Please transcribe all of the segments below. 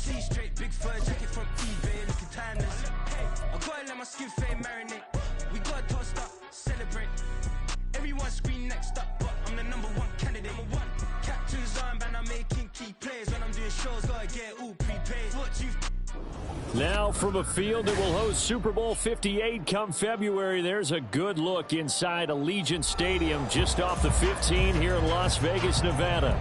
See straight, big fur jacket from eBay, looking timeless. I gotta let my skin fade marinate. We gotta toast up, celebrate. Everyone screen next up, but I'm the #1 candidate. Captain's armband, I'm making key plays. When I'm doing shows, gotta get all prepaid. What you Now from a field that will host Super Bowl 58 come February, there's a good look inside Allegiant Stadium just off the 15 here in Las Vegas, Nevada.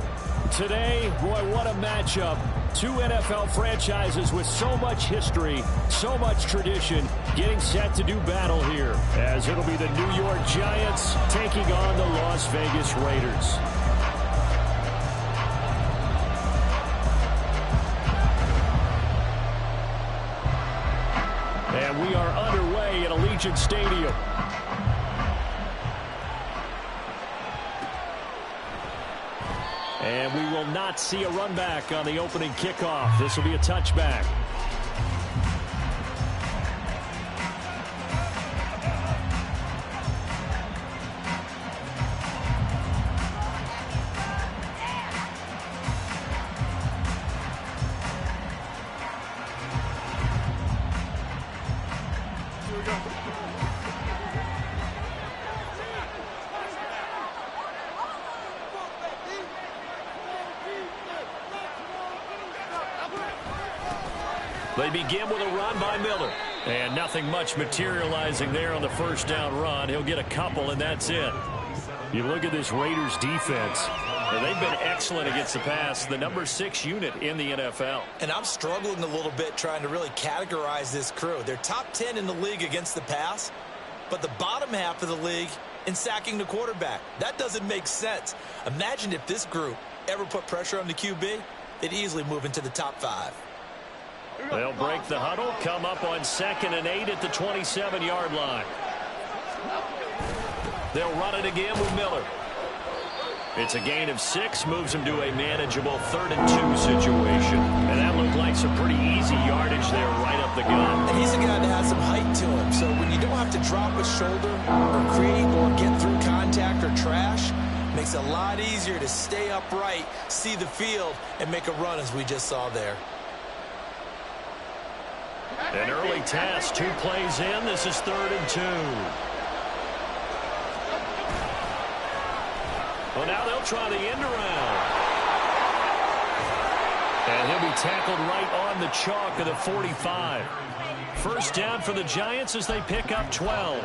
Today, boy, what a matchup. Two NFL franchises with so much history, so much tradition, getting set to do battle here, as it'll be the New York Giants taking on the Las Vegas Raiders. And we are underway at Allegiant Stadium. And we will not see a run back on the opening kickoff. This will be a touchback. They begin with a run by Miller. And nothing much materializing there on the first down run. He'll get a couple, and that's it. You look at this Raiders defense. They've been excellent against the pass, the #6 unit in the NFL. And I'm struggling a little bit trying to really categorize this crew. They're top 10 in the league against the pass, but the bottom half of the league in sacking the quarterback. That doesn't make sense. Imagine if this group ever put pressure on the QB, they'd easily move into the top 5. They'll break the huddle, come up on 2nd and 8 at the 27-yard line. They'll run it again with Miller. It's a gain of 6, moves him to a manageable 3rd and 2 situation. And that looked like some pretty easy yardage there right up the gut. And he's a guy that has some height to him, so when you don't have to drop a shoulder or create or get through contact or trash, makes it a lot easier to stay upright, see the field, and make a run as we just saw there. An early task, 2 plays in. This is 3rd and 2. Well, now they'll try the end around. And he'll be tackled right on the chalk of the 45. First down for the Giants as they pick up 12.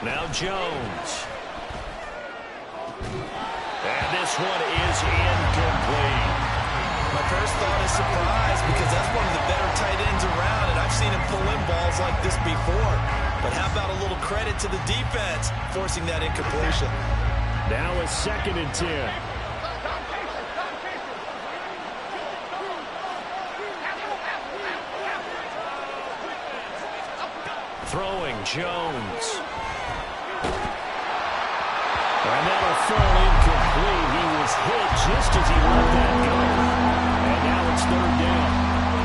Now Jones. And this one is incomplete. My first thought is surprise because that's one of the better tight ends around, and I've seen him pull in balls like this before. But how about a little credit to the defense forcing that incompletion? Now a 2nd and 10. Throwing Jones. And that'll fall incomplete. He was hit just as he let that go. And now it's 3rd down.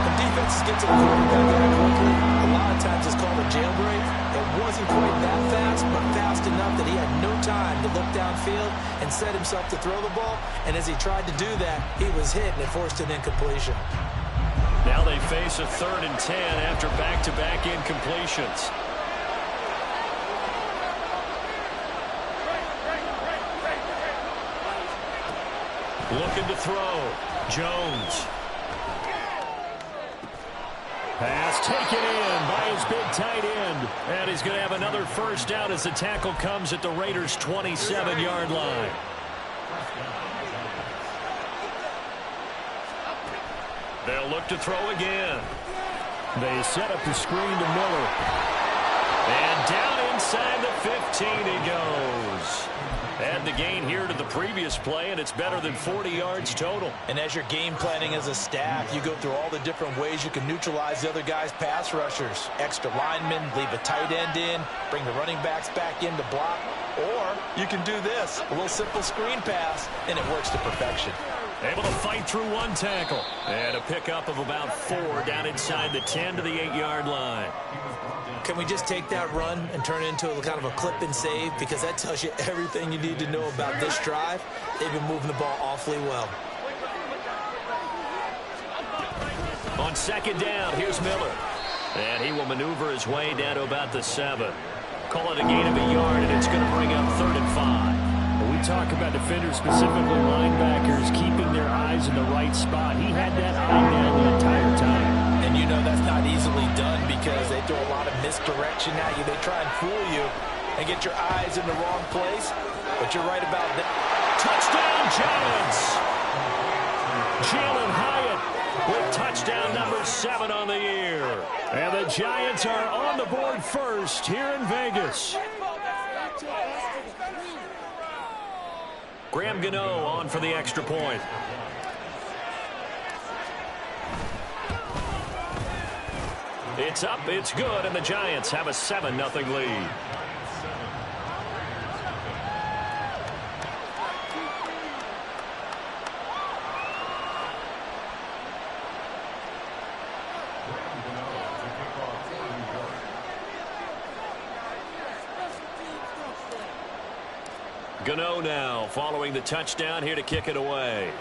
The defense gets to the quarterback that quickly. A lot of times it's called a jailbreak. It wasn't quite that fast, but fast enough that he had no time to look downfield and set himself to throw the ball. And as he tried to do that, he was hit and it forced an incompletion. Now they face a 3rd and 10 after back-to-back incompletions. Looking to throw. Jones. Pass taken in by his big tight end. And he's going to have another first down as the tackle comes at the Raiders' 27-yard line. They'll look to throw again. They set up the screen to Miller. And down inside the 15 he goes. Add the gain here to the previous play, and it's better than 40 yards total. And as you're game planning as a staff, you go through all the different ways you can neutralize the other guy's pass rushers. Extra linemen, leave a tight end in, bring the running backs back in to block. Or you can do this, a little simple screen pass, and it works to perfection. Able to fight through one tackle. And a pickup of about 4 down inside the 10 to the 8-yard line. Can we just take that run and turn it into a kind of a clip and save? Because that tells you everything you need to know about this drive. They've been moving the ball awfully well. On second down, here's Miller. And he will maneuver his way down to about the 7. Call it a gain of a yard, and it's going to bring up 3rd and 5. When we talk about defenders, specifically linebackers, keeping their eyes in the right spot, he had that eye down the entire time. And you know that's not easily done because they throw a lot of misdirection at you. They try and fool you and get your eyes in the wrong place. But you're right about that. Touchdown, Giants! Jalen Hyatt with touchdown number 7 on the year. And the Giants are on the board first here in Vegas. Graham Gano on for the extra point. It's up, it's good, and the Giants have a 7-0 lead. Gano now following the touchdown here to kick it away.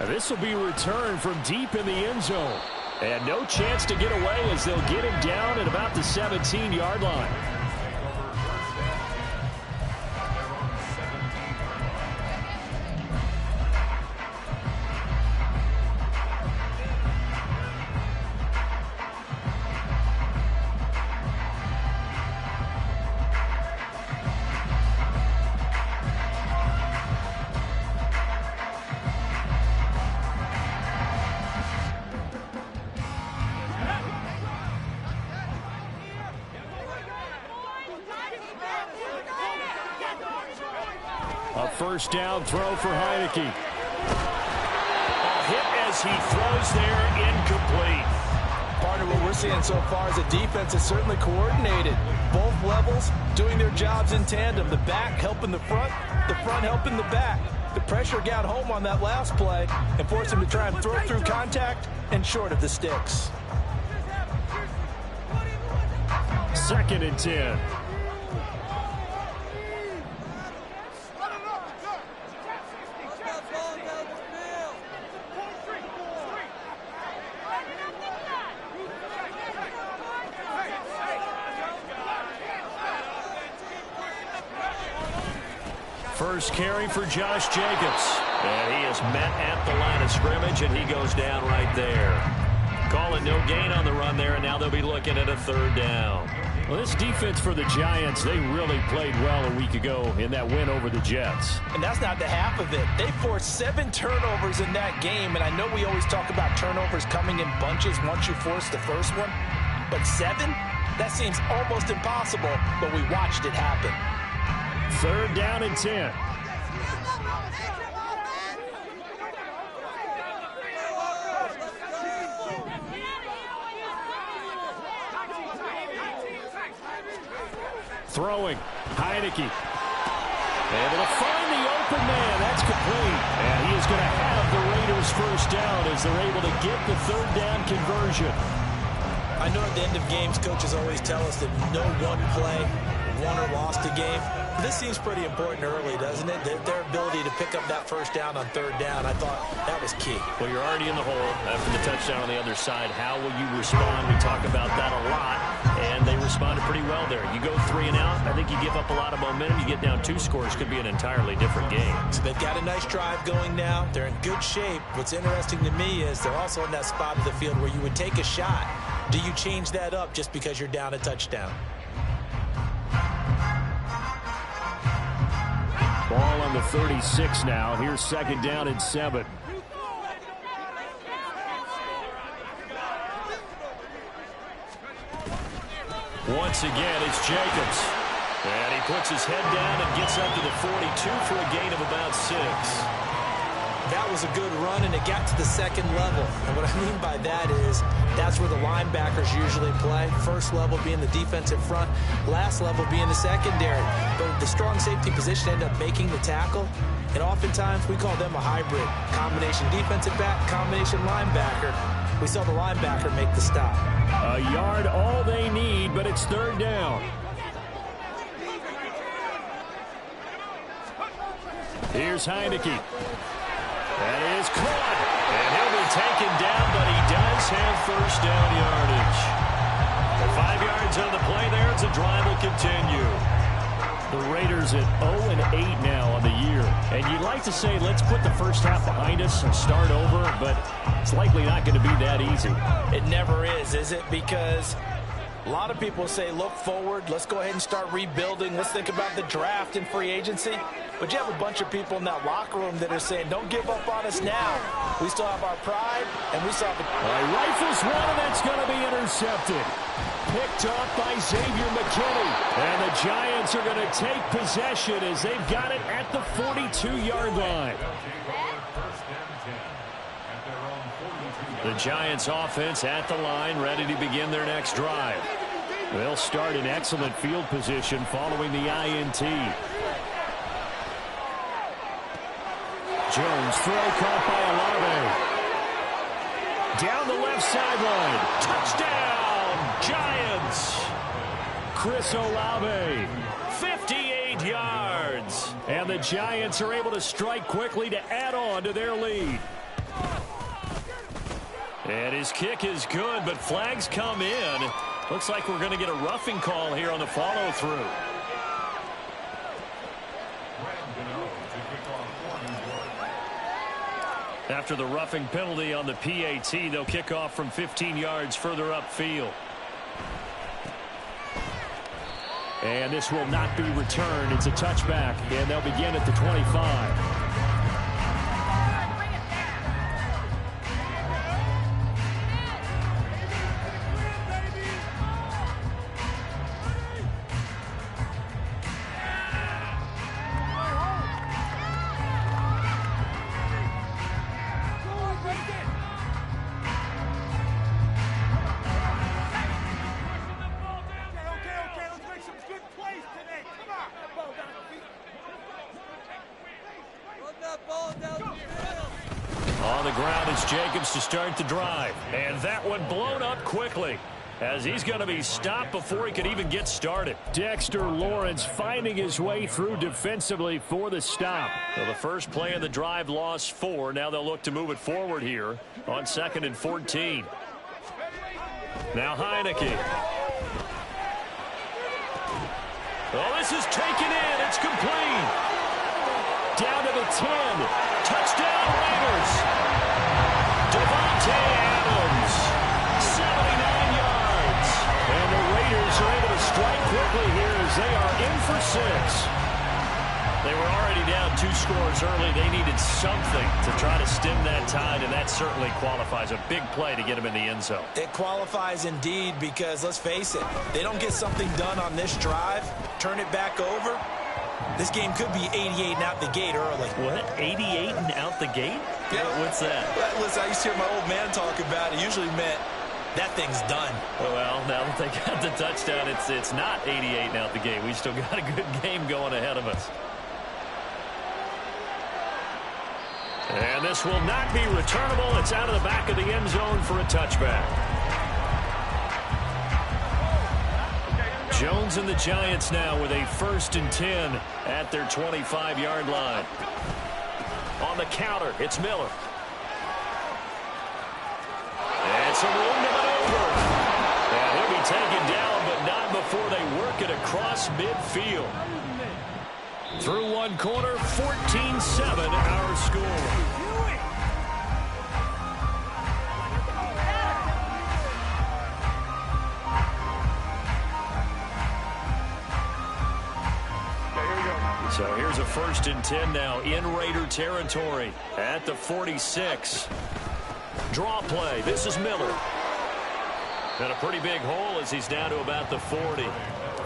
This will be returned from deep in the end zone. And no chance to get away as they'll get him down at about the 17-yard line. A first down throw for Heineke. A hit as he throws there, incomplete. Part of what we're seeing so far is the defense is certainly coordinated. Both levels doing their jobs in tandem. The back helping the front helping the back. The pressure got home on that last play and forced him to try and throw through contact and short of the sticks. 2nd and 10. First carry for Josh Jacobs. And he is met at the line of scrimmage, and he goes down right there. Call it no gain on the run there, and now they'll be looking at a 3rd down. Well, this defense for the Giants, they really played well a week ago in that win over the Jets. And that's not the half of it. They forced 7 turnovers in that game, and I know we always talk about turnovers coming in bunches once you force the first one. But 7? That seems almost impossible, but we watched it happen. 3rd down and 10. Throwing. Heineke. Able to find the open man. That's complete. And he is going to have the Raiders first down as they're able to get the 3rd down conversion. I know at the end of games, coaches always tell us that no one play won or lost a game. But this seems pretty important early, doesn't it? Their ability to pick up that first down on 3rd down, I thought that was key. Well, you're already in the hole after the touchdown on the other side. How will you respond? We talk about that a lot, and they responded pretty well there. You go 3 and out, I think you give up a lot of momentum. You get down 2 scores, could be an entirely different game. So they've got a nice drive going now. They're in good shape. What's interesting to me is they're also in that spot of the field where you would take a shot. Do you change that up just because you're down a touchdown? Ball on the 36 now. Here's 2nd down and 7. Once again, it's Jacobs. And he puts his head down and gets up to the 42 for a gain of about 6. That was a good run, and it got to the 2nd level. And what I mean by that is that's where the linebackers usually play. First level being the defensive front, last level being the secondary. But the strong safety position ended up making the tackle, and oftentimes we call them a hybrid. Combination defensive back, combination linebacker. We saw the linebacker make the stop. A yard all they need, but it's third down. Here's Heineke. That is caught. And he'll be taken down, but he does have first down yardage. 5 yards on the play there. It's a drive will continue. The Raiders at 0-8 now on the year. And you'd like to say, let's put the first half behind us and start over, but it's likely not going to be that easy. It never is it? Because a lot of people say, look forward. Let's go ahead and start rebuilding. Let's think about the draft and free agency. But you have a bunch of people in that locker room that are saying, don't give up on us now. We still have our pride, and we still have the... Rifles one, and that's going to be intercepted. Picked off by Xavier McKinney. And the Giants are going to take possession as they've got it at the 42-yard line. The Giants offense at the line, ready to begin their next drive. They'll start in excellent field position following the INT. Jones throw caught by Olave. Down the left sideline. Touchdown, Giants. Chris Olave, 58 yards. And the Giants are able to strike quickly to add on to their lead. And his kick is good, but flags come in. Looks like we're going to get a roughing call here on the follow-through. After the roughing penalty on the PAT, they'll kick off from 15 yards further upfield. And this will not be returned. It's a touchback, and they'll begin at the 25. On the ground is Jacobs to start the drive. And that one blown up quickly as he's going to be stopped before he could even get started. Dexter Lawrence finding his way through defensively for the stop. So the first play of the drive lost 4. Now they'll look to move it forward here on 2nd and 14. Now Heineke. Oh, this is taken in. It's complete. Down to the 10. Touchdown Raiders. Devontae Adams, 79 yards. And the Raiders are able to strike quickly here as they are in for 6. They were already down 2 scores early. They needed something to try to stem that tide, and that certainly qualifies. A big play to get them in the end zone. It qualifies indeed because, let's face it, they don't get something done on this drive, turn it back over, this game could be 88 and out the gate early. What? 88 and out the gate? Yeah. What's that? Listen, I used to hear my old man talk about it. Usually meant that thing's done. Well, now that they got the touchdown, it's not 88 and out the gate. We still got a good game going ahead of us. And this will not be returnable. It's out of the back of the end zone for a touchback. Jones and the Giants now with a 1st and 10 at their 25-yard line. On the counter, it's Miller. And some room to maneuver. And he'll be taken down, but not before they work it across midfield. Through one corner, 14-7 our score. So here's a 1st and 10 now in Raider territory at the 46. Draw play. This is Miller. And a pretty big hole as he's down to about the 40.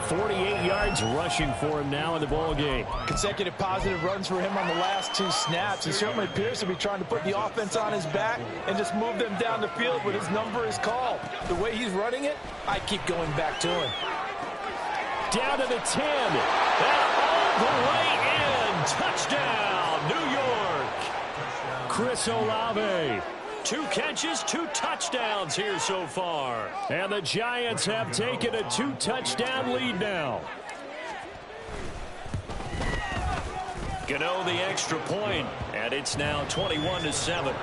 48 yards rushing for him now in the ball game. Consecutive positive runs for him on the last 2 snaps. He certainly appears to be trying to put the offense on his back and just move them down the field when his number is called. The way he's running it, I keep going back to him. Down to the 10. And all the way in. Touchdown, New York. Chris Olave. 2 catches, 2 touchdowns here so far. And the Giants have taken a 2-touchdown lead now. Gano the extra point, and it's now 21-7.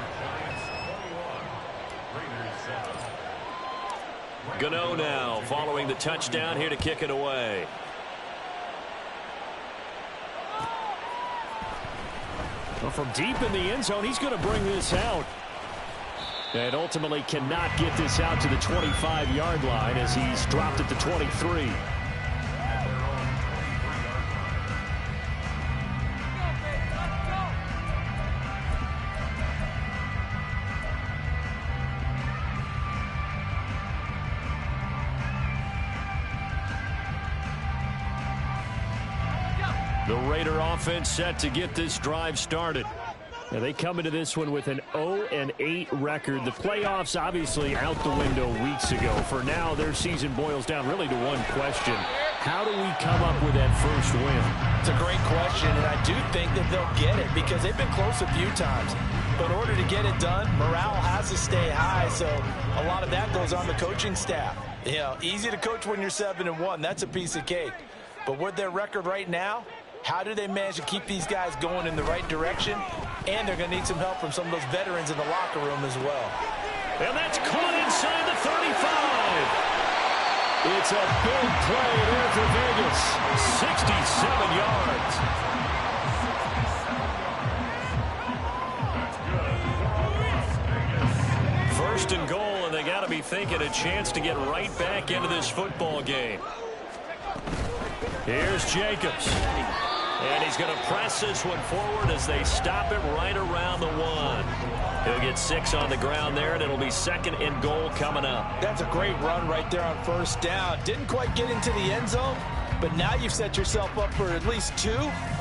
Gano now following the touchdown here to kick it away. Well, from deep in the end zone, he's going to bring this out. And ultimately cannot get this out to the 25-yard line as he's dropped at the 23. The Raider offense set to get this drive started. Now they come into this one with an 0-8 record. The playoffs obviously out the window weeks ago. For now, their season boils down really to one question. How do we come up with that first win? It's a great question, and I do think that they'll get it because they've been close a few times. But in order to get it done, morale has to stay high, so a lot of that goes on the coaching staff. You know, easy to coach when you're 7-1. That's a piece of cake. But with their record right now, how do they manage to keep these guys going in the right direction? And they're going to need some help from some of those veterans in the locker room as well. And that's caught inside the 35. It's a big play there for Vegas. 67 yards. First and goal, and they got to be thinking a chance to get right back into this football game. Here's Jacobs. And he's going to press this one forward as they stop it right around the 1. He'll get 6 on the ground there, and it'll be 2nd and goal coming up. That's a great run right there on first down. Didn't quite get into the end zone, but now you've set yourself up for at least 2,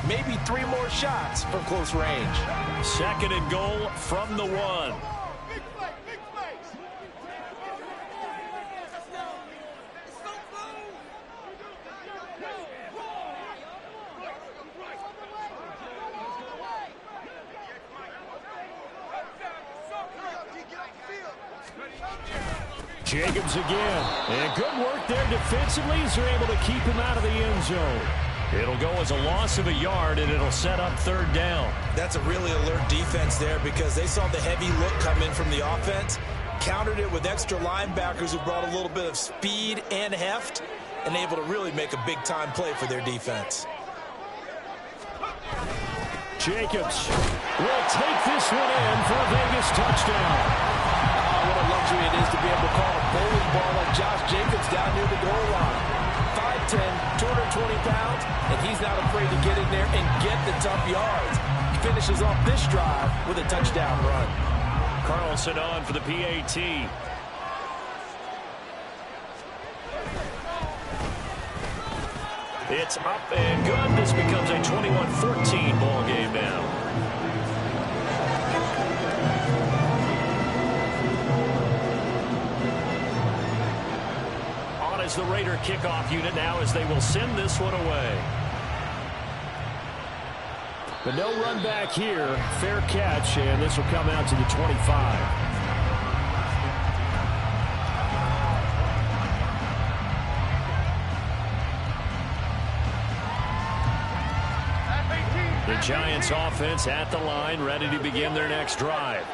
maybe 3 more shots from close range. 2nd and goal from the 1. Jacobs again. And good work there defensively as they're able to keep him out of the end zone. It'll go as a loss of a yard, and it'll set up 3rd down. That's a really alert defense there because they saw the heavy look come in from the offense, countered it with extra linebackers who brought a little bit of speed and heft, and able to really make a big-time play for their defense. Jacobs will take this one in for a Vegas touchdown. What a luxury it is to be able to call a bowling ball like Josh Jacobs down near the goal line. 5'10", 220 pounds, and he's not afraid to get in there and get the tough yards. He finishes off this drive with a touchdown run. Carlson on for the PAT. It's up and good. This becomes a 21-14 ball game now. As the Raider kickoff unit now as they will send this one away. But no run back here. Fair catch, and this will come out to the 25. The Giants offense at the line, ready to begin their next drive.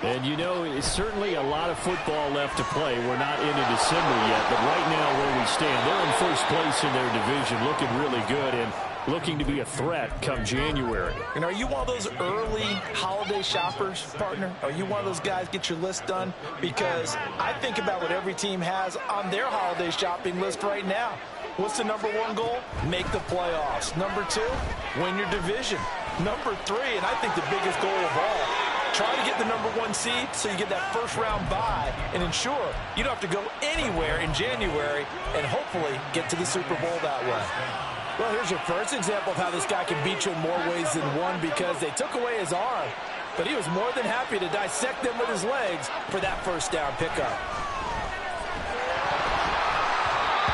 And, you know, it's certainly a lot of football left to play. We're not into December yet, but right now where we stand, they're in first place in their division, looking really good and looking to be a threat come January. And are you one of those early holiday shoppers, partner? Are you one of those guys get your list done? Because I think about what every team has on their holiday shopping list right now. What's the number 1 goal? Make the playoffs. Number 2, win your division. Number 3, and I think the biggest goal of all, try to get the number 1 seed so you get that first-round bye and ensure you don't have to go anywhere in January and hopefully get to the Super Bowl that way. Well, here's your first example of how this guy can beat you in more ways than one because they took away his arm, but he was more than happy to dissect them with his legs for that first down pickup.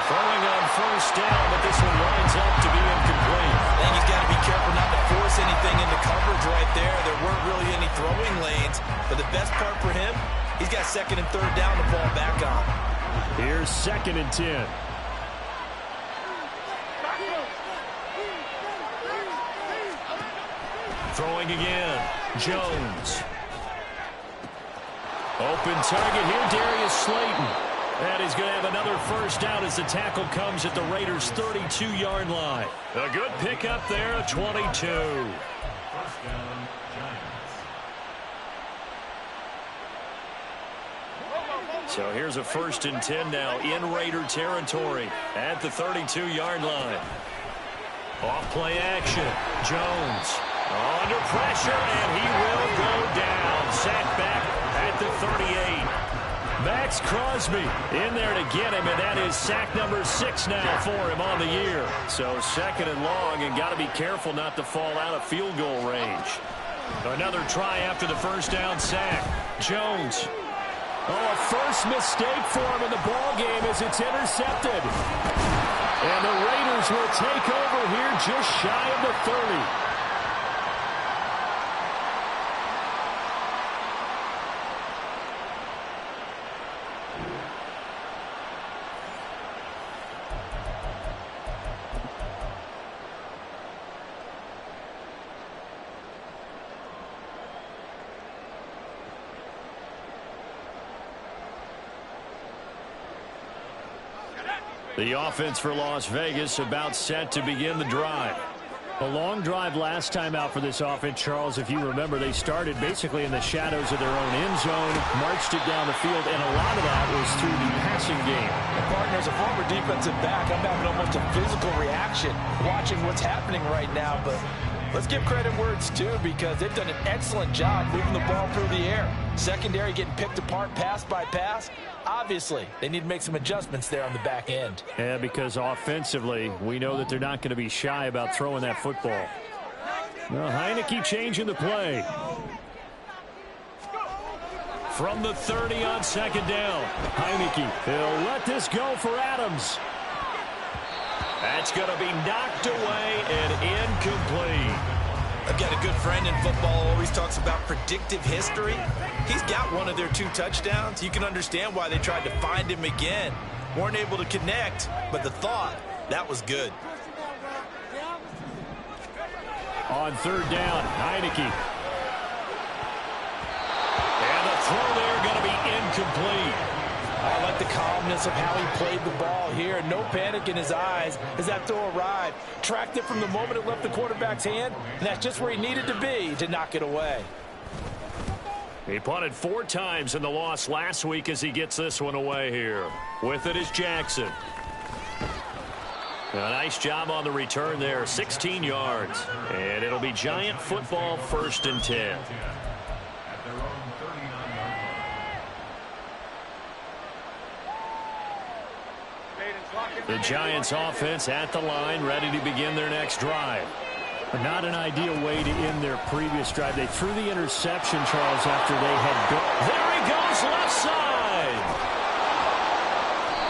Throwing on first down, but this one winds up to be incomplete. I think he's got to be careful not to force anything into coverage right there. There weren't really any throwing lanes, but the best part for him, he's got second and third down to fall back on. Here's 2nd and 10. Throwing again, Jones. Open target here, Darius Slayton. And he's going to have another first down as the tackle comes at the Raiders' 32-yard line. A good pickup there at 22. So here's a 1st and 10 now in Raider territory at the 32-yard line. Off play action, Jones. Under pressure, and he will go down. Sacked back at the 38. Max Crosby in there to get him, and that is sack number 6 now for him on the year. So 2nd and long, and got to be careful not to fall out of field goal range. Another try after the first down sack. Jones. Oh, a first mistake for him in the ball game as it's intercepted. And the Raiders will take over here just shy of the 30. The offense for Las Vegas about set to begin the drive. A long drive last time out for this offense, Charles. If you remember, they started basically in the shadows of their own end zone, marched it down the field, and a lot of that was through the passing game. And partner, as a former defensive back, I'm having almost a physical reaction watching what's happening right now. But let's give credit where it's due, because they've done an excellent job moving the ball through the air. Secondary getting picked apart pass by pass. Obviously, they need to make some adjustments there on the back end. Yeah, because offensively, we know that they're not going to be shy about throwing that football. Well, Heineke changing the play. From the 30 on 2nd down. Heineke, he'll let this go for Adams. That's going to be knocked away and incomplete. I've got a good friend in football, always talks about predictive history. He's got one of their 2 touchdowns. You can understand why they tried to find him again. Weren't able to connect, but the thought, that was good. On 3rd down, Heineke. And the throw there going to be incomplete. I like the calmness of how he played the ball here. No panic in his eyes as that throw arrived. Tracked it from the moment it left the quarterback's hand, and that's just where he needed to be to knock it away. He punted 4 times in the loss last week as he gets this one away here. With it is Jackson. A nice job on the return there, 16 yards. And it'll be Giant football, 1st and 10. The Giants offense at the line, ready to begin their next drive. Not an ideal way to end their previous drive. They threw the interception, Charles, after they had built. There he goes, left side.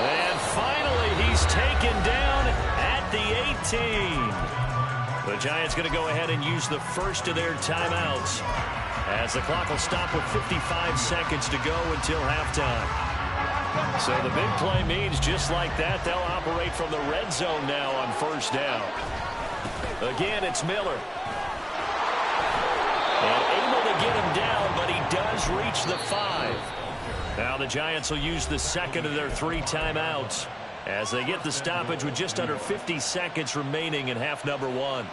And finally, he's taken down at the 18. The Giants going to go ahead and use the first of their timeouts, as the clock will stop with 55 seconds to go until halftime. So the big play means just like that, they'll operate from the red zone now on 1st down. Again, it's Miller. And able to get him down, but he does reach the 5. Now the Giants will use the 2nd of their 3 timeouts as they get the stoppage with just under 50 seconds remaining in half number 1.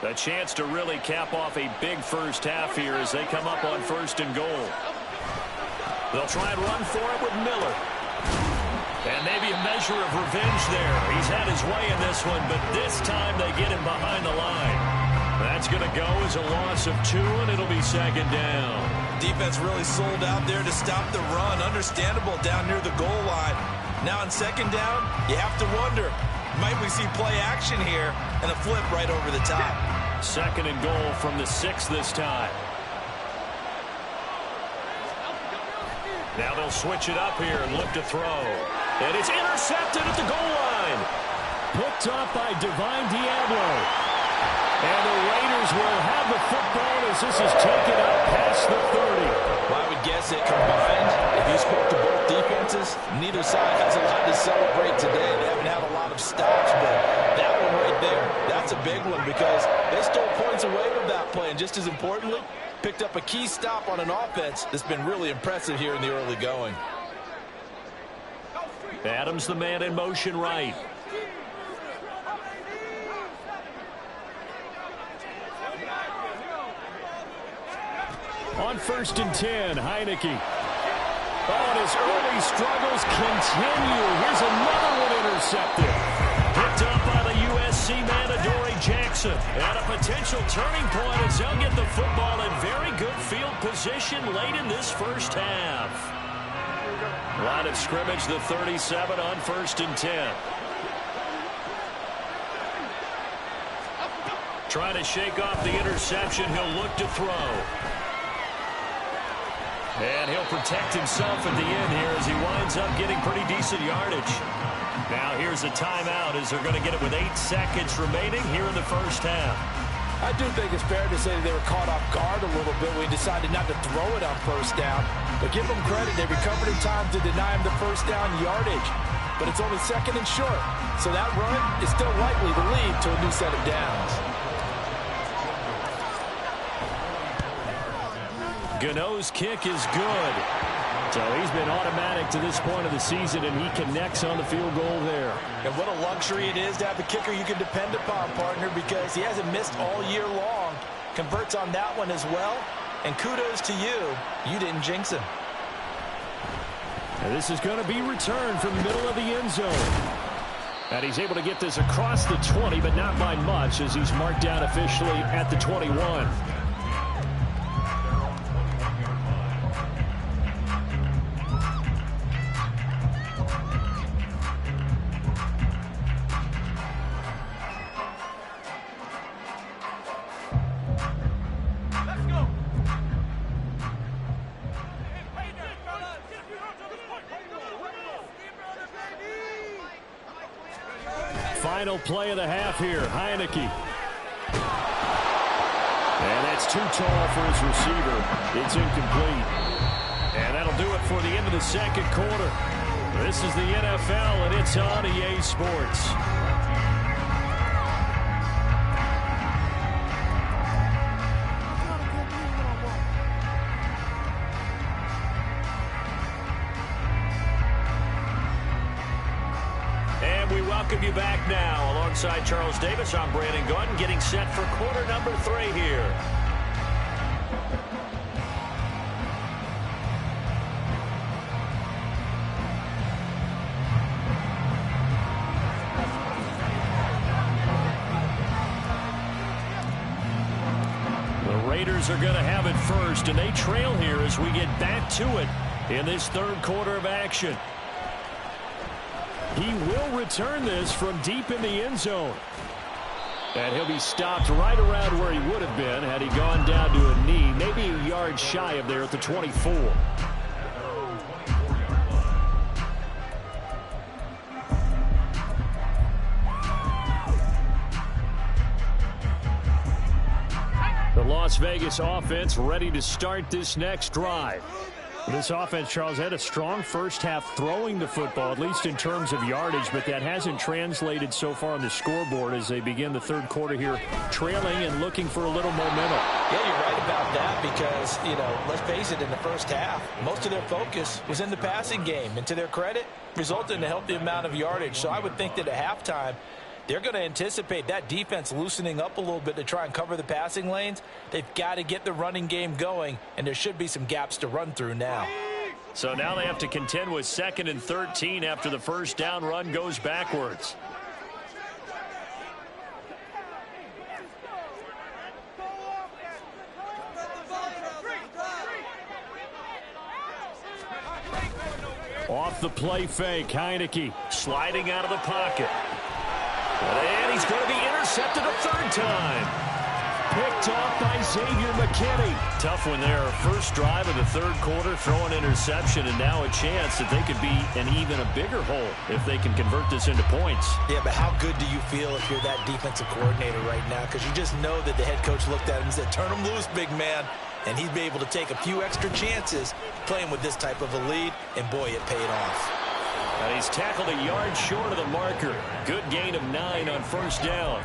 A chance to really cap off a big first half here as they come up on 1st and goal. They'll try and run for it with Miller. And maybe a measure of revenge there. He's had his way in this one, but this time they get him behind the line. That's going to go as a loss of 2, and it'll be 2nd down. Defense really sold out there to stop the run. Understandable down near the goal line. Now on 2nd down, you have to wonder, might we see play action here and a flip right over the top? 2nd and goal from the 6 this time. Now they'll switch it up here and look to throw. And it's intercepted at the goal line. Picked up by Divine Diablo. And the Raiders will have the football as this is taken up past the 30. Well, I would guess that combined, if you spoke to both defenses, neither side has a lot to celebrate today. They haven't had a lot of stops, but that one right there, that's a big one because they stole points away with that play. And just as importantly, picked up a key stop on an offense that's been really impressive here in the early going. Adams the man in motion right. On 1st and 10, Heineke. Oh, and his early struggles continue. Here's another one intercepted. Picked up by the USC man, Adoree Jackson. And a potential turning point as they'll get the football in very good field position late in this first half. Line of scrimmage, the 37 on 1st and 10. Trying to shake off the interception. He'll look to throw. And he'll protect himself at the end here as he winds up getting pretty decent yardage. Now here's a timeout as they're going to get it with 8 seconds remaining here in the first half. I do think it's fair to say that they were caught off guard a little bit when he decided not to throw it on first down. But give them credit, they recovered in time to deny him the first down yardage. But it's only 2nd and short. So that run is still likely to lead to a new set of downs. Gano's kick is good. So he's been automatic to this point of the season, and he connects on the field goal there. And what a luxury it is to have a kicker you can depend upon, partner, because he hasn't missed all year long. Converts on that one as well. And kudos to you. You didn't jinx him. And this is going to be returned from the middle of the end zone. And he's able to get this across the 20, but not by much as he's marked down officially at the 21. Final play of the half here, Heineke. And that's too tall for his receiver. It's incomplete. And that'll do it for the end of the second quarter. This is the NFL, and it's on EA Sports. Welcome you back now. Alongside Charles Davis, I'm Brandon Gaudin, getting set for quarter number 3 here. The Raiders are going to have it first, and they trail here as we get back to it in this third quarter of action. He will return this from deep in the end zone. And he'll be stopped right around where he would have been had he gone down to a knee, maybe a yard shy of there at the 24. The Las Vegas offense ready to start this next drive. This offense, Charles, had a strong first half throwing the football, at least in terms of yardage, but that hasn't translated so far on the scoreboard as they begin the third quarter here, trailing and looking for a little momentum. Yeah, you're right about that because, let's face it, in the first half, most of their focus was in the passing game. And to their credit, resulted in a healthy amount of yardage. So I would think that at halftime, they're going to anticipate that defense loosening up a little bit to try and cover the passing lanes. They've got to get the running game going, and there should be some gaps to run through now. So now they have to contend with 2nd and 13 after the first down run goes backwards. Off the play fake, Heineke sliding out of the pocket. And he's going to be intercepted a third time. picked off by Xavier McKinney. Tough one there. First drive of the third quarter, throw an interception, and now a chance that they could be in even a bigger hole if they can convert this into points. Yeah, but how good do you feel if you're that defensive coordinator right now? Because you just know that the head coach looked at him and said, turn him loose, big man. And he'd be able to take a few extra chances playing with this type of a lead, and boy, it paid off. And he's tackled a yard short of the marker. Good gain of 9 on first down.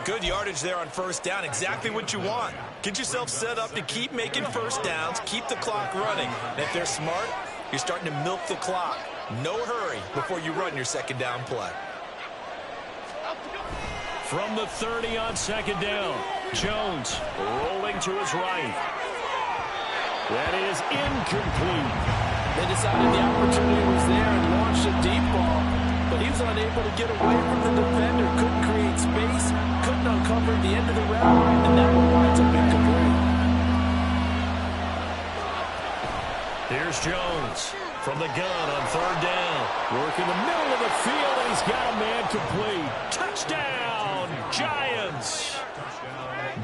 Good yardage there on first down. Exactly what you want. Get yourself set up to keep making first downs, keep the clock running. And if they're smart, you're starting to milk the clock. No hurry before you run your second down play. From the 30 on second down, Jones rolling to his right. That is incomplete. They decided the opportunity was there and launched a deep ball, but he was unable to get away from the defender, couldn't create space, couldn't uncover the end of the route, and that one winds up incomplete. Here's Jones from the gun on third down. Working the middle of the field, and he's got a man complete. Touchdown, Giants.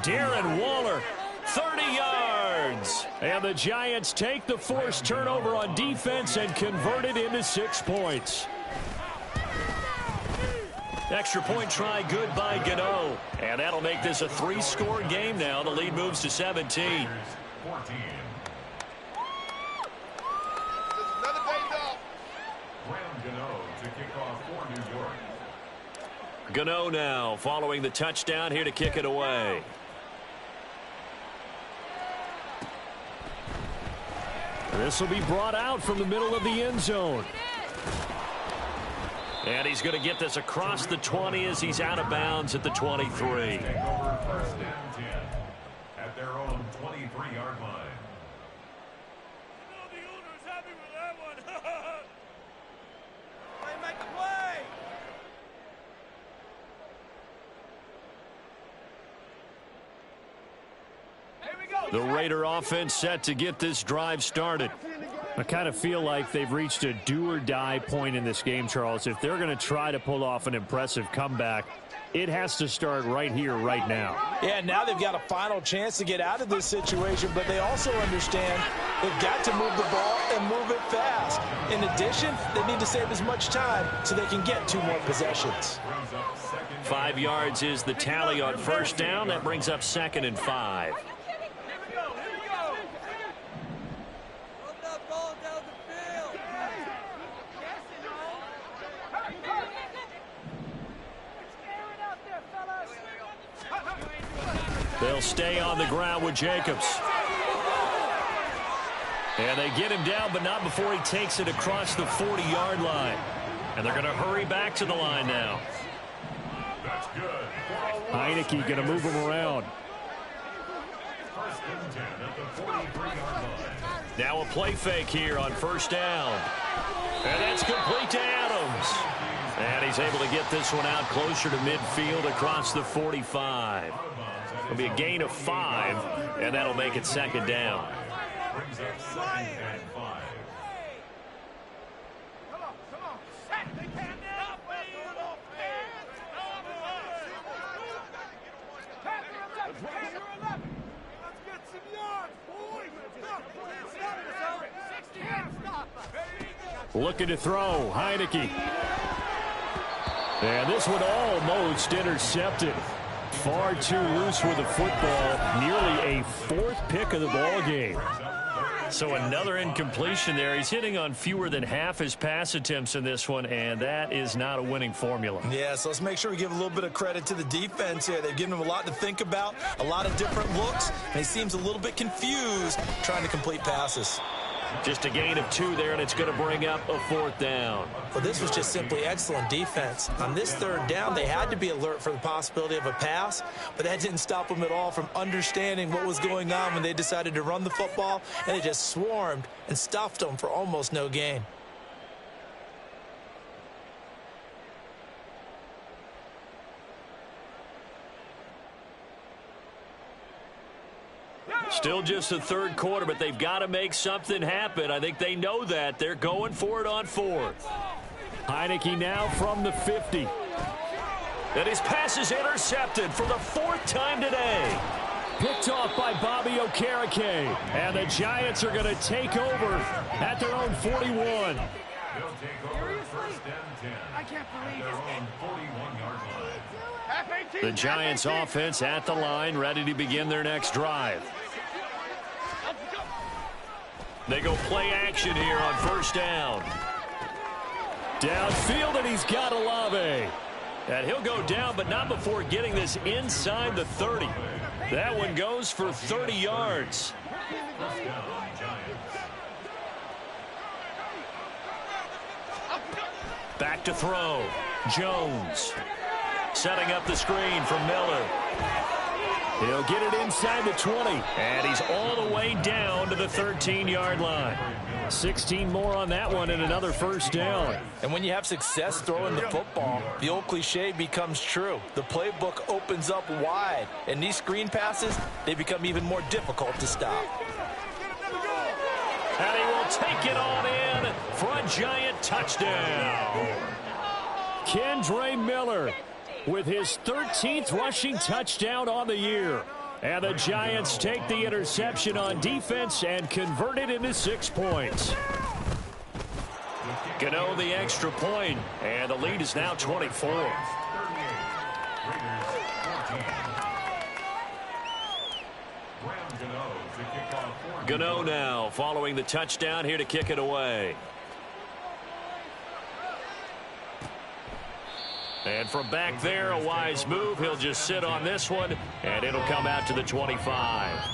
Darren Waller, 30 yards. And the Giants take the forced turnover on defense and convert it into 6 points. Extra point try good by Gano. And that'll make this a 3-score game now. The lead moves to 17. Gano now following the touchdown here to kick it away. This will be brought out from the middle of the end zone. And he's going to get this across the 20 as he's out of bounds at the 23. Take over first and 10 at their own 23-yard line. The owner's happy with that one. They make the play. Here we go. The Raider offense set to get this drive started. I kind of feel like they've reached a do-or-die point in this game, Charles. If they're going to try to pull off an impressive comeback, it has to start right here, right now. Yeah, now they've got a final chance to get out of this situation, but they also understand they've got to move the ball and move it fast. In addition, they need to save as much time so they can get 2 more possessions. 5 yards is the tally on first down. That brings up 2nd and 5. They'll stay on the ground with Jacobs. And they get him down, but not before he takes it across the 40-yard line. And they're going to hurry back to the line now. That's good. Heineke going to move him around. First and 10 at the 43-yard line. Now a play fake here on first down. And that's complete to Adams. And he's able to get this one out closer to midfield across the 45. It'll be a gain of 5, and that'll make it 2nd down. Brings up 2nd and 5. Looking to throw, Heineke. And this one almost intercepted. Far too loose with the football. Nearly a 4th pick of the ball game. So another incompletion there. He's hitting on fewer than half his pass attempts in this one, and that is not a winning formula. Yeah, so let's make sure we give a little bit of credit to the defense here. They've given him a lot to think about, a lot of different looks, and he seems a little bit confused trying to complete passes. Just a gain of 2 there, and it's going to bring up a 4th down. Well, this was just simply excellent defense. On this 3rd down, they had to be alert for the possibility of a pass, but that didn't stop them at all from understanding what was going on when they decided to run the football, and they just swarmed and stuffed them for almost no gain. Still just the 3rd quarter, but they've got to make something happen. I think they know that. They're going for it on 4th. Heineke now from the 50. And his pass is intercepted for the 4th time today. Picked off by Bobby Okereke. And the Giants are going to take over at their own 41. They'll take over first and 10. I can't believe Their it. own 41-yard line. The Giants offense at the line, ready to begin their next drive. They go play action here on first down. Downfield, and he's got Olave. And he'll go down, but not before getting this inside the 30. That one goes for 30 yards. First down, Giants. Back to throw. Jones. Setting up the screen from Miller. He'll get it inside the 20. And he's all the way down to the 13-yard line. 16 more on that one and another first down. And when you have success throwing the football, the old cliche becomes true. The playbook opens up wide. And these screen passes, they become even more difficult to stop. And he will take it on in for a Giant touchdown. Kendre Miller with his 13th rushing touchdown on the year. And the Giants take the interception on defense and convert it into 6 points. Gano the extra point, and the lead is now 24. Gano now following the touchdown here to kick it away. And from back there, a wise move. He'll just sit on this one, and it'll come out to the 25.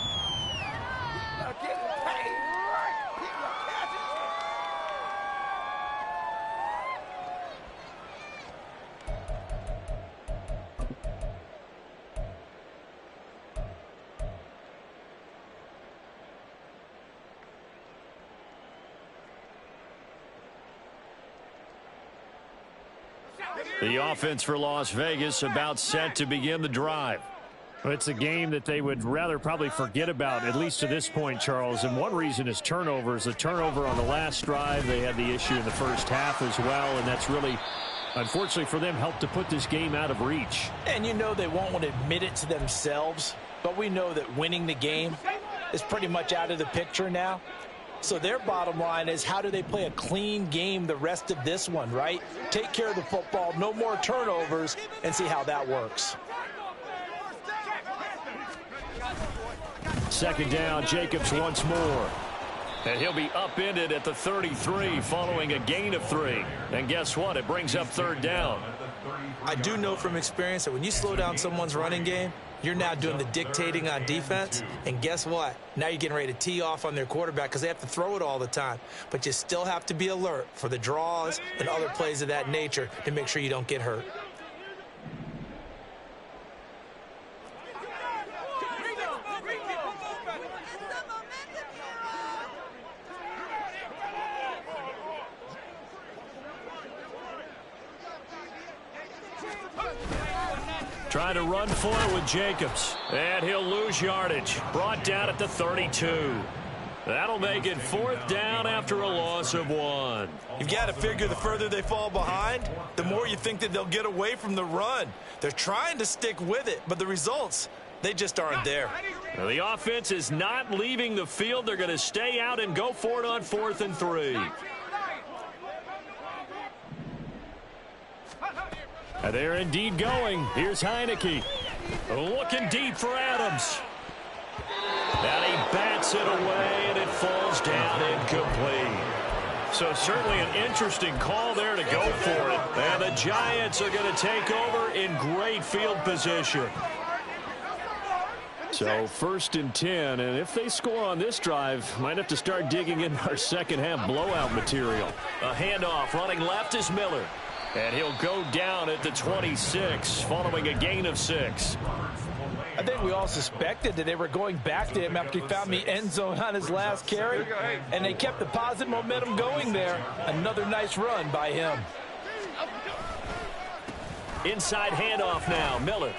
The offense for Las Vegas about set to begin the drive. Well, it's a game that they would rather probably forget about, at least to this point, Charles. And one reason is turnovers. A turnover on the last drive. They had the issue in the first half as well, and that's really, unfortunately for them, helped to put this game out of reach. And you know they won't want to admit it to themselves, but we know that winning the game is pretty much out of the picture now. So their bottom line is, how do they play a clean game the rest of this one, right? Take care of the football, no more turnovers, and see how that works. Second down, Jacobs once more. And he'll be upended at the 33 following a gain of 3. And guess what? It brings up third down. I do know from experience that when you slow down someone's running game, you're now doing the dictating on defense. And guess what? Now you're getting ready to tee off on their quarterback because they have to throw it all the time. But you still have to be alert for the draws and other plays of that nature to make sure you don't get hurt. Trying to run for it with Jacobs. And he'll lose yardage. Brought down at the 32. That'll make it fourth down after a loss of 1. You've got to figure the further they fall behind, the more you think that they'll get away from the run. They're trying to stick with it, but the results, they just aren't there. Now, the offense is not leaving the field. They're going to stay out and go for it on 4th and 3. And they're indeed going. Here's Heineke. Looking deep for Adams. And he bats it away, and it falls down incomplete. So certainly an interesting call there to go for it. And the Giants are going to take over in great field position. So 1st and 10, and if they score on this drive, might have to start digging in our second half blowout material. A handoff running left is Miller. And he'll go down at the 26 following a gain of 6. I think we all suspected that they were going back to him after he found the end zone on his last carry, and they kept the positive momentum going there. Another nice run by him. Inside handoff now, Miller.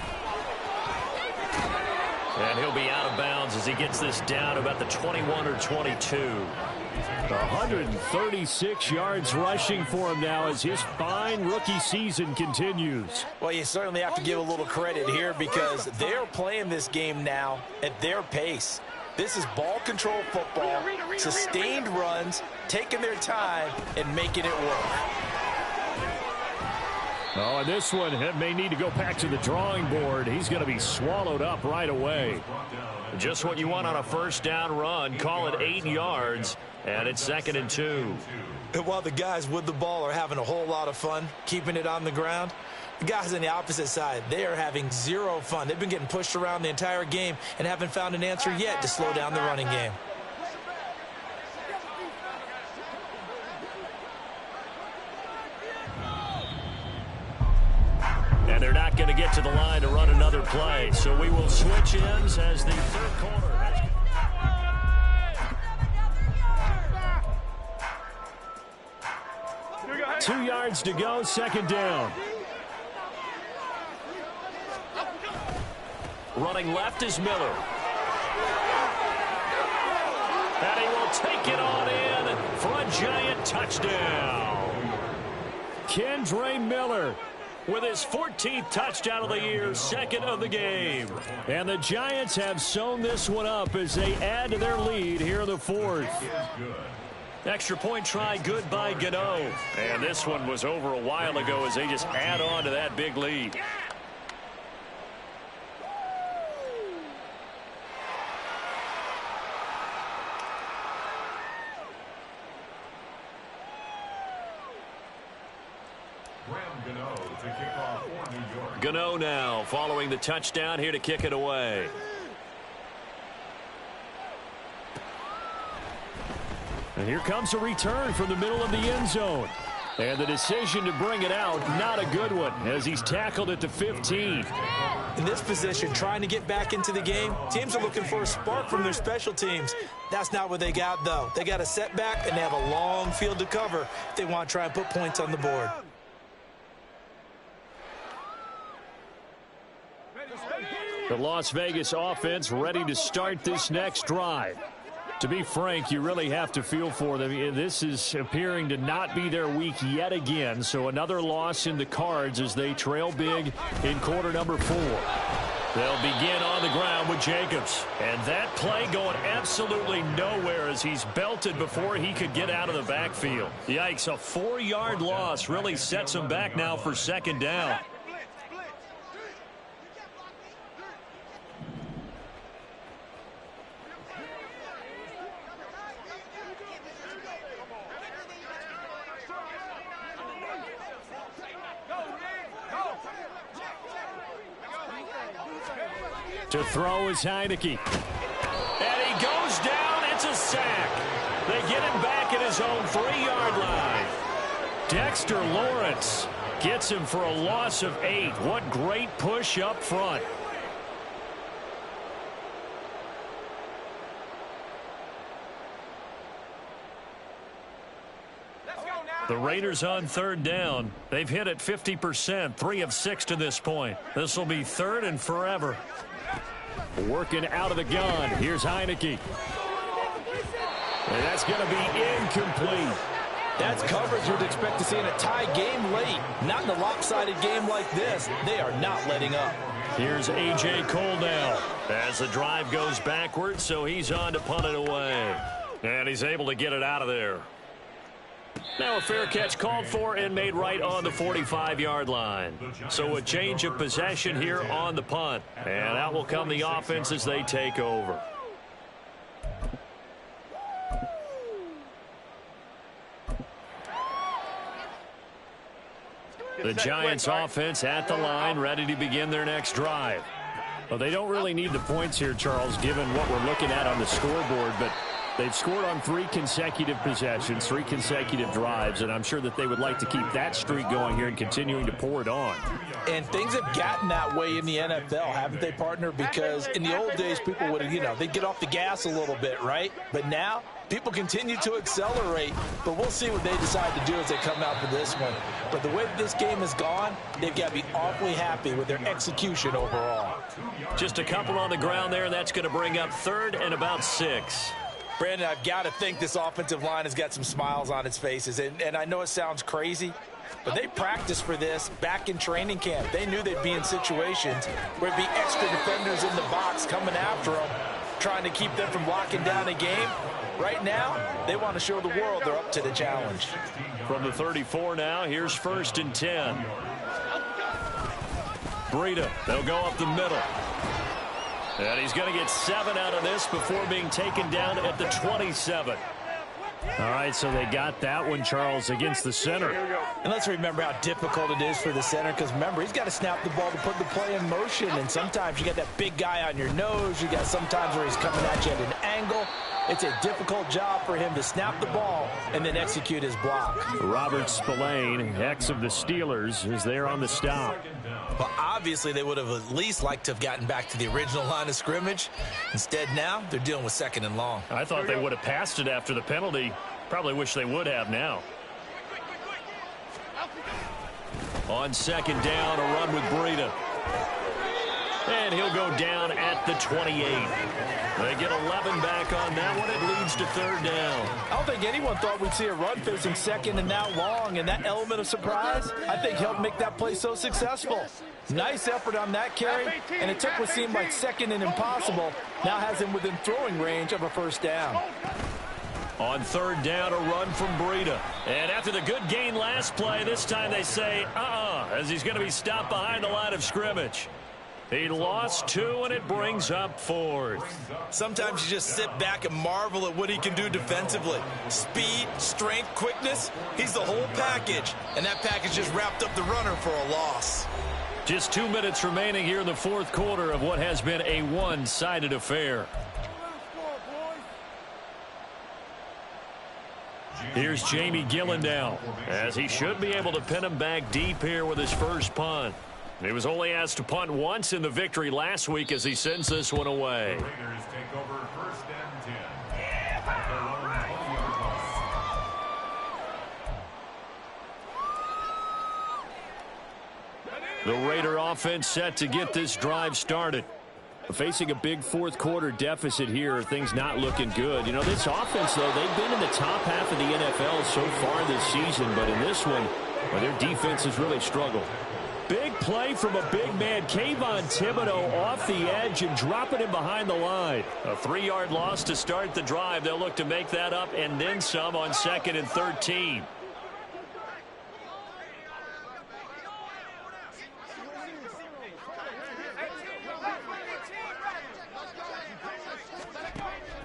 And he'll be out of bounds as he gets this down about the 21 or 22. 136 yards rushing for him now as his fine rookie season continues. Well, you certainly have to give a little credit here because they're playing this game now at their pace. This is ball control football, sustained runs, taking their time, and making it work. Oh, and this one may need to go back to the drawing board. He's going to be swallowed up right away. Just what you want on a first down run. Call it 8 yards, and it's 2nd and 2. And while the guys with the ball are having a whole lot of fun keeping it on the ground, the guys on the opposite side, they are having zero fun. They've been getting pushed around the entire game and haven't found an answer yet to slow down the running game. And they're not going to get to the line to run another play. So we will switch ends as the third quarter. 2 yards to go, 2nd down. Running left is Miller. And he will take it on in for a giant touchdown. Kendre Miller with his 14th touchdown of the year, 2nd of the game. And the Giants have sewn this one up as they add to their lead here in the 4th. Extra point try good by Gano. And this one was over a while ago as they just add on to that big lead. Gano now following the touchdown here to kick it away. And here comes a return from the middle of the end zone. And the decision to bring it out, not a good one, as he's tackled at the 15. In this position, trying to get back into the game, teams are looking for a spark from their special teams. That's not what they got, though. They got a setback, and they have a long field to cover if they want to try and put points on the board. The Las Vegas offense ready to start this next drive. To be frank, you really have to feel for them. This is appearing to not be their week yet again. So another loss in the cards as they trail big in quarter number 4. They'll begin on the ground with Jacobs. And that play going absolutely nowhere as he's belted before he could get out of the backfield. Yikes, a 4-yard loss really sets him back now for 2nd down. To throw is Heineke. And he goes down. It's a sack. They get him back at his own 3-yard line. Dexter Lawrence gets him for a loss of 8. What great push up front. The Raiders on 3rd down. They've hit it 50%, 3 of 6 to this point. This will be 3rd and forever. Working out of the gun. Here's Heineke. And that's going to be incomplete. That's coverage you'd expect to see in a tie game late. Not in a lopsided game like this. They are not letting up. Here's A.J. Cole now as the drive goes backwards, so he's on to punt it away. And he's able to get it out of there. Now a fair catch called for and made right on the 45-yard line. So a change of possession here on the punt. And out will come the offense as they take over. The Giants offense at the line, ready to begin their next drive. Well, they don't really need the points here, Charles, given what we're looking at on the scoreboard, but they've scored on 3 consecutive possessions, 3 consecutive drives, and I'm sure that they would like to keep that streak going here and continuing to pour it on. And things have gotten that way in the NFL, haven't they, partner? Because in the old days, people would, they'd get off the gas a little bit, right? But now, people continue to accelerate, but we'll see what they decide to do as they come out for this one. But the way that this game has gone, they've got to be awfully happy with their execution overall. Just a couple on the ground there, and that's going to bring up 3rd and about 6. Brandon, I've got to think this offensive line has got some smiles on its faces. And I know it sounds crazy, but they practiced for this back in training camp. They knew they'd be in situations where it'd be extra defenders in the box coming after them, trying to keep them from locking down a game. Right now, they want to show the world they're up to the challenge. From the 34 now, here's 1st and 10. Breida, they'll go up the middle. And he's going to get 7 out of this before being taken down at the 27. All right, so they got that one, Charles, against the center. And let's remember how difficult it is for the center, because remember, he's got to snap the ball to put the play in motion, and sometimes you got that big guy on your nose. You got sometimes where he's coming at you at an angle. It's a difficult job for him to snap the ball and then execute his block. Robert Spillane, ex of the Steelers, is there on the stop. Well, obviously, they would have at least liked to have gotten back to the original line of scrimmage. Instead, now, they're dealing with 2nd and long. I thought they would have passed it after the penalty. Probably wish they would have now. On 2nd down, a run with Breida. And he'll go down at the 28. They get 11 back on that one. It leads to 3rd down. I don't think anyone thought we'd see a run facing 2nd and now long, and that element of surprise, I think, helped make that play so successful. Nice effort on that carry, and it took what seemed like 2nd and impossible, now has him within throwing range of a 1st down. On 3rd down, a run from Breida. And after the good gain last play, this time they say, as he's going to be stopped behind the line of scrimmage. He lost 2, and it brings up 4th. Sometimes you just sit back and marvel at what he can do defensively. Speed, strength, quickness, he's the whole package. And that package just wrapped up the runner for a loss. Just 2 minutes remaining here in the 4th quarter of what has been a one-sided affair. Here's Jamie Gillen now, as he should be able to pin him back deep here with his first punt. He was only asked to punt once in the victory last week as he sends this one away. Raiders take over 1st and 10. At their own 20-yard line. The Raider offense set to get this drive started. Facing a big 4th quarter deficit here, things not looking good. You know, this offense, though, they've been in the top half of the NFL so far this season, but in this one, well, their defense has really struggled. Big play from a big man, Kayvon Thibodeaux, off the edge and dropping him behind the line. A 3-yard loss to start the drive. They'll look to make that up and then some on 2nd and 13.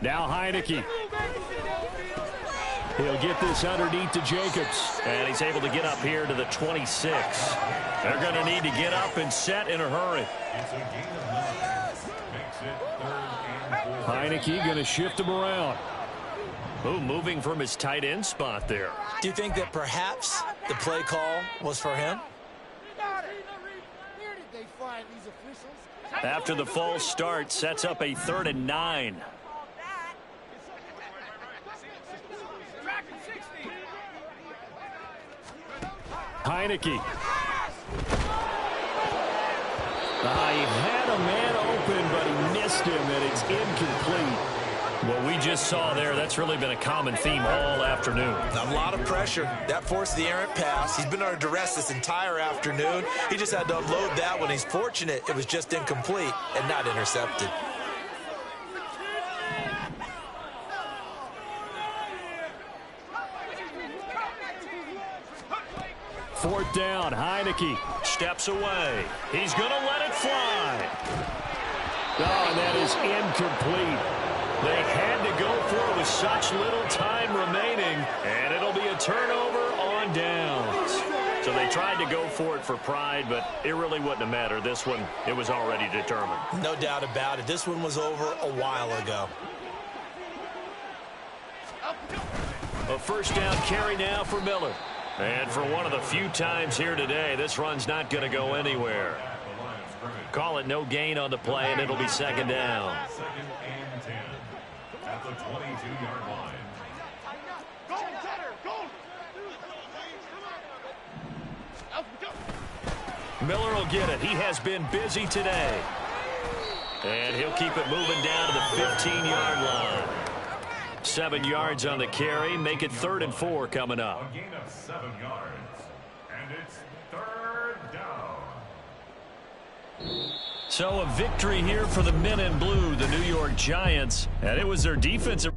Now Heineke. He'll get this underneath to Jacobs. And he's able to get up here to the 26. They're going to need to get up and set in a hurry. It's a gain of 9. Makes it 3rd and 4. Heineke going to shift him around. Ooh, moving from his tight end spot there. Do you think that perhaps the play call was for him? After the false start, sets up a 3rd and 9. Heineke. He had a man open, but he missed him, and it's incomplete. What we just saw there, that's really been a common theme all afternoon. A lot of pressure. That forced the errant pass. He's been under duress this entire afternoon. He just had to unload that one. He's fortunate it was just incomplete and not intercepted. Fourth down, Heineke steps away. He's going to let it fly. Oh, and that is incomplete. They had to go for it with such little time remaining, and it'll be a turnover on downs. So they tried to go for it for pride, but it really wouldn't have mattered. This one, it was already determined. No doubt about it. This one was over a while ago. A first down carry now for Miller. And for one of the few times here today, this run's not going to go anywhere. Call it no gain on the play, and it'll be 2nd down. 2nd and 10 at the 22-yard line. Miller will get it. He has been busy today. And he'll keep it moving down to the 15-yard line. 7 yards on the carry. Make it 3rd and 4 coming up. A gain of 7 yards. And it's 3rd down. So a victory here for the men in blue, the New York Giants. And it was their defensive.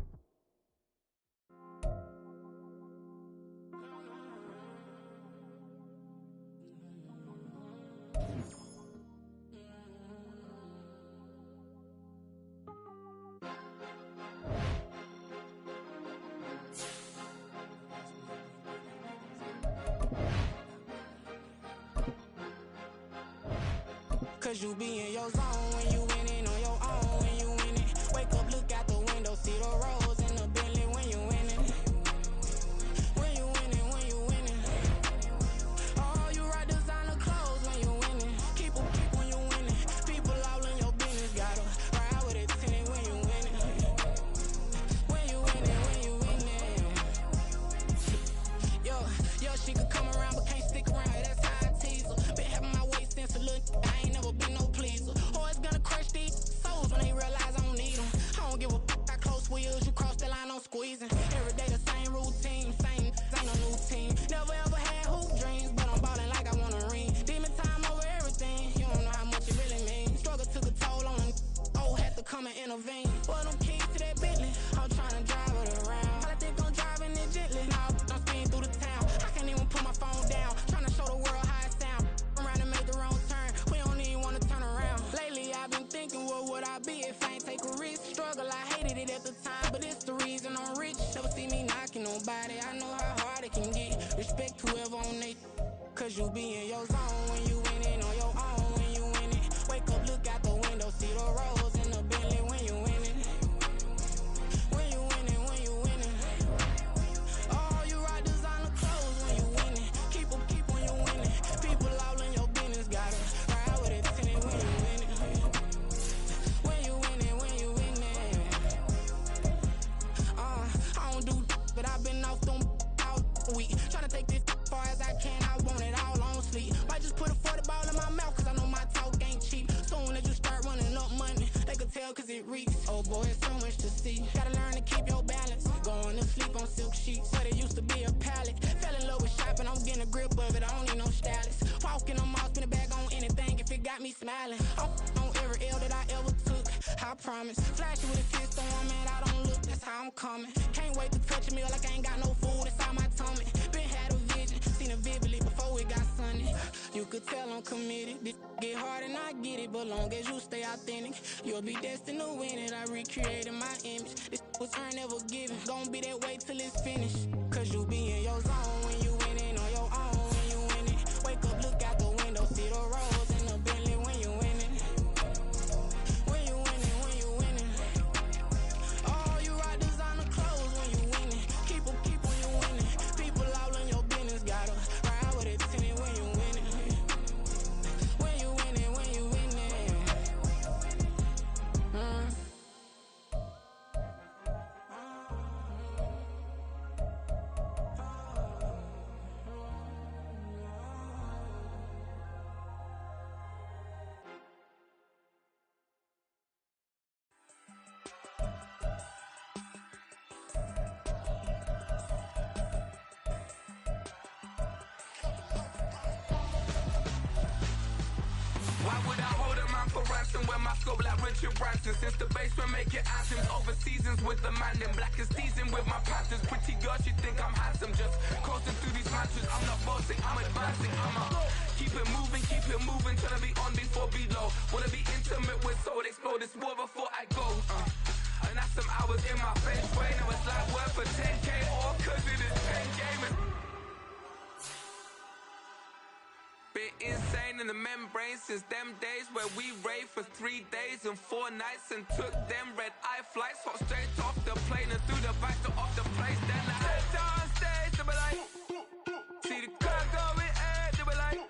Cause you be in your zone when you winning on your own. When you winning, wake up, look out the window, see the rose in the Bentley when you winning. When you winning, when you winning. Oh, you rock designer clothes when you winning. Keep when you winning. People all in your business, gotta ride with it tinted when you winning. When you winning, when you winning. Yo, she could come around but can't stick around. That's how I tease her. Been having my waist since a little. I ain't never been no pleaser. Always gonna crush these souls when they realize I don't need them. I don't give a f*** how close wheels, you cross the line, I'm squeezing. Every day the same routine, ain't no new team. Never ever had hoop dreams, but I'm ballin' like I want a ring. Demon time over everything, you don't know how much it really means. Struggle took a toll on them, had to come and intervene. Well, them keys to that Bentley, I'm tryna drive it around. I think I'm driving it gently, now I'm speeding through the town. I can't even put my phone down, tryna show the world how it sound. Around and make the wrong turn, we don't even wanna turn around. Lately I've been thinking, what would I be if I ain't take a risk? Struggle, I hated it at the time, but it's the reason I'm rich. Never see me knocking nobody, I know how hard it can get. Respect whoever on they, cause you be in your zone when you winning on your own. When you winning, wake up, look out the window, see the rose in the Bentley when you winning. When you winning, when you winning. Oh, you rock designer clothes when you winning. Keep when you winning. People all in your business, gotta ride with it tinted when you winning. When you winning, when you winning. I don't do but I've been off them all week. Tryna take this far as I can, I want it all on sleep. Might just put a 40 ball in my mouth, cause I know my talk ain't cheap. Soon as you start running up money, they could tell cause it reeks. Oh boy, it's so much to see. Gotta learn to keep your balance. Going to sleep on silk sheets, but it used to be a pallet. Fell in love with shopping, I'm getting a grip of it, I don't need no stylist. Walking on mall, spin a bag on anything if it got me smiling. I'm on every L that I ever took, I promise. Flashy with a fist on, man, I don't look, that's how I'm coming. Can't wait to touch a meal like I ain't got no food inside my tummy. Been had a vision, seen it vividly before it got sunny. You could tell I'm committed, this get hard and I get it, but long as you stay authentic, you'll be destined to win it. I recreated my image, this was earned, never given. Gonna be that way till it's finished, cause you be in your zone when you winning on your own. When you winning, wake up, look out the window, see the rose in the Bentley when you winning. When you winning, when you winning. Oh, you rock designer clothes when you winning. Keep when you winning. People all in your business, gotta ride with it tinted when you winning. When you winning, when you winning. Why would I hold a man for ransom when my scope like Richard Branson? Since the basement making anthems over seasons with the man, then black is seasoned with my patterns. Pretty girl, she think I'm handsome, just coasting through these mansions. I'm not bossing, I'm advancing, keep it moving, tryna be on before below. Wanna be intimate with soul, explode this war before I go. And that's some hours in my face way. Now it's like work for 10K or cause it is 10 gamers. Been insane in the membrane since them days where we raved for 3 days and 4 nights and took them red eye flights, hot straight off the plane and through the back door of the place. Then I stepped on stage, they were like, see the crowd going, they were like,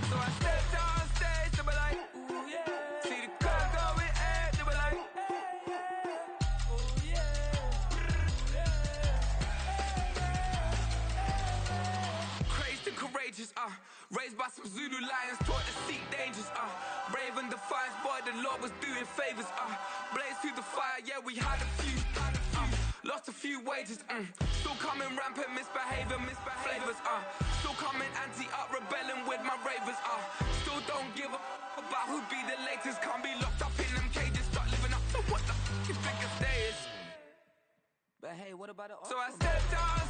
so I stepped on stage, they were like, ooh yeah, see the crowd going, they were like, oh yeah. courageous, raised by some Zulu lions, taught to seek dangers, brave and defiant, boy, the Lord was doing favors, blaze through the fire, yeah, we had a few, lost a few wages, still coming rampant, misbehavior, flavors, still coming anti-up, rebelling with my ravers, still don't give a about who be the latest, can't be locked up in them cages, start living up to what the f*** you think a day is. But hey, what about it? So I stepped out.